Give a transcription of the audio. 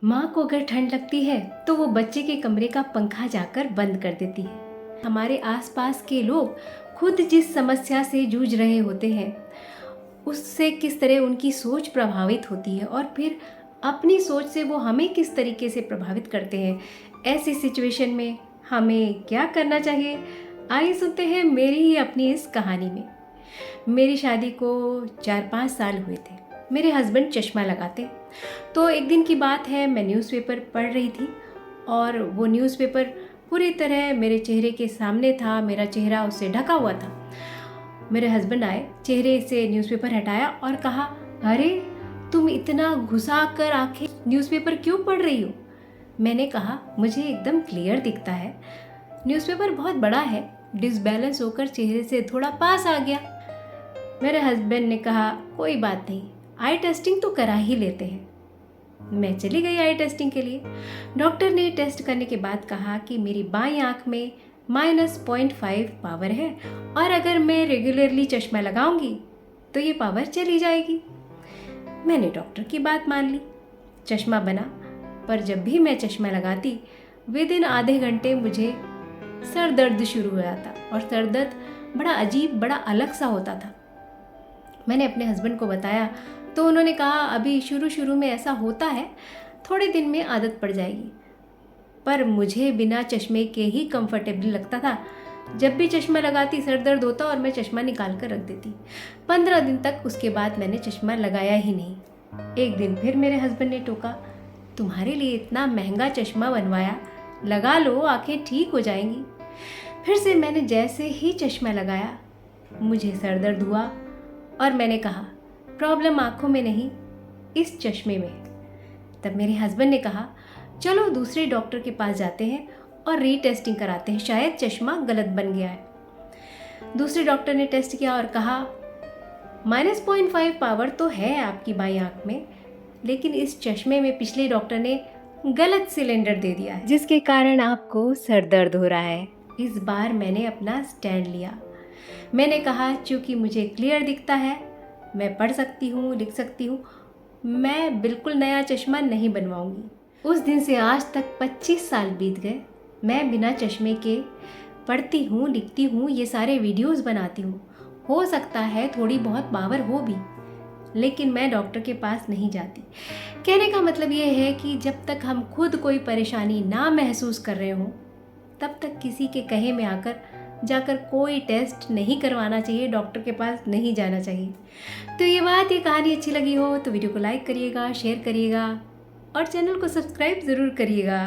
माँ को अगर ठंड लगती है तो वो बच्चे के कमरे का पंखा जाकर बंद कर देती है। हमारे आसपास के लोग खुद जिस समस्या से जूझ रहे होते हैं उससे किस तरह उनकी सोच प्रभावित होती है और फिर अपनी सोच से वो हमें किस तरीके से प्रभावित करते हैं। ऐसी सिचुएशन में हमें क्या करना चाहिए, आइए सुनते हैं मेरी ही अपनी इस कहानी में। मेरी शादी को 4-5 साल हुए थे। मेरे हस्बैंड चश्मा लगाते। तो एक दिन की बात है, मैं न्यूज़पेपर पढ़ रही थी और वो न्यूज़पेपर पूरी तरह मेरे चेहरे के सामने था, मेरा चेहरा उससे ढका हुआ था। मेरे हस्बैंड आए, चेहरे से न्यूज़पेपर हटाया और कहा, अरे तुम इतना घुसा कर आंखें न्यूज़पेपर क्यों पढ़ रही हो? मैंने कहा, मुझे एकदम क्लियर दिखता है, न्यूज़पेपर बहुत बड़ा है, डिसबैलेंस होकर चेहरे से थोड़ा पास आ गया। मेरे हस्बैंड ने कहा, कोई बात नहीं, आई टेस्टिंग तो करा ही लेते हैं। मैं चली गई आई टेस्टिंग के लिए। डॉक्टर ने टेस्ट करने के बाद कहा कि मेरी बाईं आंख में -0.5 पावर है और अगर मैं रेगुलरली चश्मा लगाऊंगी तो ये पावर चली जाएगी। मैंने डॉक्टर की बात मान ली, चश्मा बना। पर जब भी मैं चश्मा लगाती विदिन आधे घंटे मुझे सर दर्द शुरू हो जाता और सर दर्द बड़ा अजीब, बड़ा अलग सा होता था। मैंने अपने हस्बैंड को बताया तो उन्होंने कहा, अभी शुरू शुरू में ऐसा होता है, थोड़े दिन में आदत पड़ जाएगी। पर मुझे बिना चश्मे के ही कंफर्टेबल लगता था। जब भी चश्मा लगाती सर दर्द होता और मैं चश्मा निकाल कर रख देती। 15 दिन तक उसके बाद मैंने चश्मा लगाया ही नहीं। एक दिन फिर मेरे हस्बैंड ने टोका, तुम्हारे लिए इतना महंगा चश्मा बनवाया, लगा लो, आंखें ठीक हो जाएंगी। फिर से मैंने जैसे ही चश्मा लगाया मुझे सर दर्द हुआ और मैंने कहा, प्रॉब्लम आंखों में नहीं, इस चश्मे में। तब मेरे हस्बैंड ने कहा, चलो दूसरे डॉक्टर के पास जाते हैं और रीटेस्टिंग कराते हैं, शायद चश्मा गलत बन गया है। दूसरे डॉक्टर ने टेस्ट किया और कहा, -0.5 पावर तो है आपकी बाईं आंख में, लेकिन इस चश्मे में पिछले डॉक्टर ने गलत सिलेंडर दे दिया है, जिसके कारण आपको सर दर्द हो रहा है। इस बार मैंने अपना स्टैंड लिया। मैंने कहा, चूँकि मुझे क्लियर दिखता है, मैं पढ़ सकती हूँ, लिख सकती हूँ, मैं बिल्कुल नया चश्मा नहीं बनवाऊँगी। उस दिन से आज तक 25 साल बीत गए। मैं बिना चश्मे के पढ़ती हूँ, लिखती हूँ, ये सारे वीडियोस बनाती हूँ। हो सकता है थोड़ी बहुत पावर हो भी, लेकिन मैं डॉक्टर के पास नहीं जाती। कहने का मतलब ये है कि जब तक हम खुद कोई परेशानी ना महसूस कर रहे हों, तब तक किसी के कहे में जाकर कोई टेस्ट नहीं करवाना चाहिए, डॉक्टर के पास नहीं जाना चाहिए। तो ये कहानी अच्छी लगी हो तो वीडियो को लाइक करिएगा, शेयर करिएगा और चैनल को सब्सक्राइब ज़रूर करिएगा।